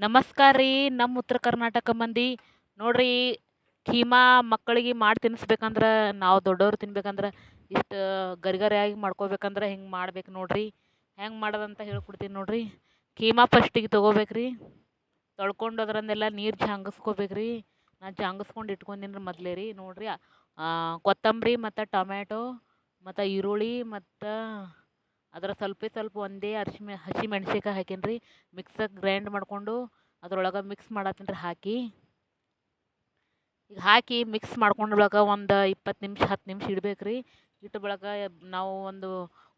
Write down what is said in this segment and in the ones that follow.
ನಮಸ್ಕಾರ ರೀ. ನಮ್ಮ ಉತ್ತರ ಕರ್ನಾಟಕ ಮಂದಿ ನೋಡ್ರಿ, ಕೀಮಾ ಮಕ್ಕಳಿಗೆ ಮಾಡಿ ತಿನ್ನಿಸ್ಬೇಕಂದ್ರೆ, ನಾವು ದೊಡ್ಡವ್ರು ತಿನ್ಬೇಕಂದ್ರೆ ಇಷ್ಟು ಗರಿಗರಿಯಾಗಿ ಮಾಡ್ಕೋಬೇಕಂದ್ರೆ ಹಿಂಗೆ ಮಾಡ್ಬೇಕು ನೋಡ್ರಿ. ಹೆಂಗೆ ಮಾಡೋದಂತ ಹೇಳ್ಕೊಡ್ತೀನಿ ನೋಡ್ರಿ. ಕೀಮಾ ಫಸ್ಟಿಗೆ ತೊಗೋಬೇಕ್ರಿ. ತೊಳ್ಕೊಂಡು ಅದರನ್ನೆಲ್ಲ ನೀರು ಜಾಂಗಿಸ್ಕೋಬೇಕ್ರಿ. ನಾನು ಜಾಂಗಿಸ್ಕೊಂಡು ಇಟ್ಕೊಂಡಿನಿ ಮೊದಲೇ ರೀ. ನೋಡ್ರಿ, ಕೊತ್ತಂಬರಿ ಮತ್ತು ಟೊಮ್ಯಾಟೊ ಮತ್ತು ಈರುಳ್ಳಿ ಮತ್ತು ಅದರ ಸ್ವಲ್ಪ ಒಂದೇ ಹಸಿ ಮೆಣ್ಸಿನ್ಕಾಯಿ ಹಾಕೀನಿ ರೀ. ಮಿಕ್ಸರ್ಗೆ ಗ್ರೈಂಡ್ ಮಾಡಿಕೊಂಡು ಅದ್ರೊಳಗೆ ಮಿಕ್ಸ್ ಮಾಡತ್ತೀನಿ ರೀ ಹಾಕಿ. ಈಗ ಹಾಕಿ ಮಿಕ್ಸ್ ಮಾಡ್ಕೊಂಡು ಬಳಕ ಒಂದು 20 ನಿಮಿಷ 10 ನಿಮಿಷ ಇಡ್ಬೇಕು ರೀ. ಇಟ್ಟು ಬಳಕ ನಾವು ಒಂದು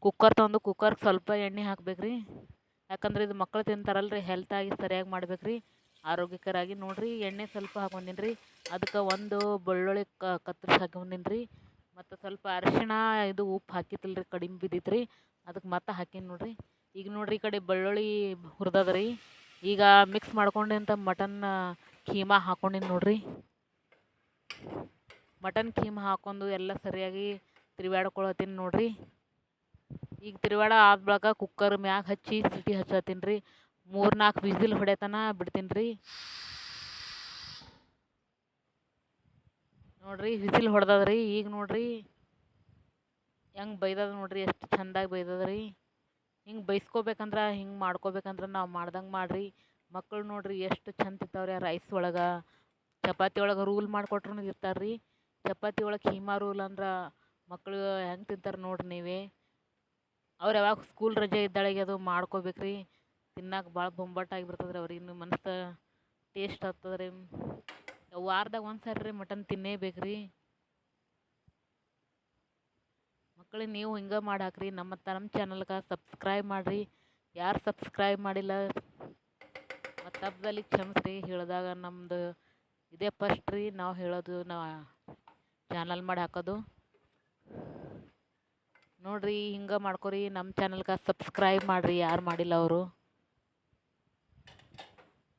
ಕುಕ್ಕರ್ ತೊಗೊಂಡು ಕುಕ್ಕರ್ಗೆ ಸ್ವಲ್ಪ ಎಣ್ಣೆ ಹಾಕ್ಬೇಕು ರೀ. ಯಾಕಂದ್ರೆ ಇದು ಮಕ್ಕಳು ತಿಂತಾರಲ್ಲ ರೀ, ಹೆಲ್ತಾಗಿ ಸರಿಯಾಗಿ ಮಾಡ್ಬೇಕು ರೀ, ಆರೋಗ್ಯಕರಾಗಿ. ನೋಡಿರಿ, ಎಣ್ಣೆ ಸ್ವಲ್ಪ ಹಾಕೊಂಡಿನಿ ರೀ. ಅದಕ್ಕೆ ಒಂದು ಬೆಳ್ಳುಳ್ಳಿ ಕತ್ತರಿಸಿ ಹಾಕೊಂಡಿನಿ ರೀ. ಮತ್ತು ಸ್ವಲ್ಪ ಅರಿಶಿಣ, ಇದು ಉಪ್ಪು ಹಾಕಿತ್ತಲ್ಲ ರೀ, ಕಡಿಮೆ ಬಿದ್ದಿತ್ತು ರೀ, ಅದಕ್ಕೆ ಮತ್ತೆ ಹಾಕೀನಿ ನೋಡ್ರಿ. ಈಗ ನೋಡ್ರಿ, ಈ ಕಡೆ ಬೆಳ್ಳುಳ್ಳಿ ಹುರಿದದ ರೀ. ಈಗ ಮಿಕ್ಸ್ ಮಾಡ್ಕೊಂಡಂಥ ಮಟನ್ ಕೀಮಾ ಹಾಕೊಂಡಿನಿ ನೋಡ್ರಿ. ಮಟನ್ ಕೀಮಾ ಹಾಕೊಂಡು ಎಲ್ಲ ಸರಿಯಾಗಿ ತಿರುವಾಡ್ಕೊಳತ್ತೀನಿ ನೋಡ್ರಿ. ಈಗ ತಿರುವಾಡ ಆದ ಬಳಿಕ ಕುಕ್ಕರ್ ಮ್ಯಾಗ ಹಚ್ಚಿ ಸೀಟಿ ಹಚ್ಚತ್ತೀನಿ ರೀ. 3-4 ವಿಸಿಲ್ ಹೊಡೆತನ ಬಿಡ್ತೀನಿ ರೀ. ನೋಡ್ರಿ, ವಿಸಿಲ್ ಹೊಡೆದದ ರೀ. ಈಗ ನೋಡ್ರಿ ಹೆಂಗೆ ಬೈದದ ನೋಡ್ರಿ, ಎಷ್ಟು ಚೆಂದಾಗಿ ಬೈದದ ರೀ. ಹಿಂಗೆ ಬೈಸ್ಕೋಬೇಕಂದ್ರೆ, ಹಿಂಗೆ ಮಾಡ್ಕೋಬೇಕಂದ್ರೆ ನಾವು ಮಾಡ್ದಂಗೆ ಮಾಡಿರಿ. ಮಕ್ಕಳು ನೋಡ್ರಿ ಎಷ್ಟು ಚಂದ ತಿಂತಾವ್ರಿ. ರೈಸ್ ಒಳಗೆ, ಚಪಾತಿ ಒಳಗೆ ರೂಲ್ ಮಾಡಿಕೊಟ್ರು ಇರ್ತಾರೆ ರೀ. ಚಪಾತಿ ಒಳಗೆ ಕೀಮಾ ರೂಲ್ ಅಂದ್ರೆ ಮಕ್ಕಳು ಹೆಂಗೆ ತಿಂತಾರೆ ನೋಡ್ರಿ ನೀವೇ. ಅವ್ರು ಯಾವಾಗ ಸ್ಕೂಲ್ ರಜೆ ಇದ್ದಾಳಿಗೆ ಅದು ಮಾಡ್ಕೋಬೇಕ್ರಿ. ತಿನ್ನಕ್ಕೆ ಭಾಳ ಬೊಂಬಾಟಾಗಿ ಬರ್ತದೆ ರೀ ಅವ್ರಿಗೆ. ಮಸ್ತ್ ಟೇಸ್ಟ್ ಆಗ್ತದೆ ರೀ. ವಾರದಾಗ ಒಂದು ಸಾರಿ ರೀ ಮಟನ್ ತಿನ್ನೇಬೇಕು ರೀ. ಮಕ್ಕಳಿಗೆ ನೀವು ಹಿಂಗೆ ಮಾಡಿ ಹಾಕ್ರಿ. ನಮ್ಮ ಚಾನಲ್ಗೆ ಸಬ್ಸ್ಕ್ರೈಬ್ ಮಾಡಿರಿ. ಯಾರು ಸಬ್ಸ್ಕ್ರೈಬ್ ಮಾಡಿಲ್ಲ ಮತ್ತು ತಪ್ಪದಲ್ಲಿ ಕ್ಷಮಿಸ್ರಿ. ಹೇಳಿದಾಗ ನಮ್ಮದು ಇದೇ ಫಸ್ಟ್ ರೀ ನಾವು ಹೇಳೋದು, ನಾವು ಚಾನಲ್ ಮಾಡಿ ಹಾಕೋದು. ನೋಡ್ರಿ, ಹಿಂಗೆ ಮಾಡ್ಕೊರಿ. ನಮ್ಮ ಚಾನಲ್ಗೆ ಸಬ್ಸ್ಕ್ರೈಬ್ ಮಾಡಿರಿ ಯಾರು ಮಾಡಿಲ್ಲ ಅವರು.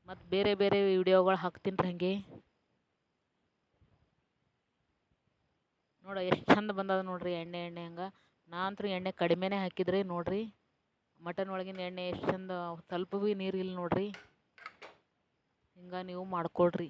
ಮತ್ತು ಬೇರೆ ಬೇರೆ ವಿಡಿಯೋಗಳು ಹಾಕ್ತೀನಿ ರೀ ಹಾಗೆ. ನೋಡಿ ಎಷ್ಟು ಚಂದ ಬಂದದ ನೋಡ್ರಿ. ಎಣ್ಣೆ ಹಂಗೆ ನಾನಂತೂ ಎಣ್ಣೆ ಕಡಿಮೆನೇ ಹಾಕಿದ್ರಿ. ನೋಡ್ರಿ, ಮಟನ್ ಒಳಗಿನ ಎಣ್ಣೆ ಎಷ್ಟು ಚಂದ, ಸ್ವಲ್ಪ ಭೀ ನೀರು ಇಲ್ಲ ನೋಡ್ರಿ. ಹಿಂಗೆ ನೀವು ಮಾಡ್ಕೊಳ್ರಿ.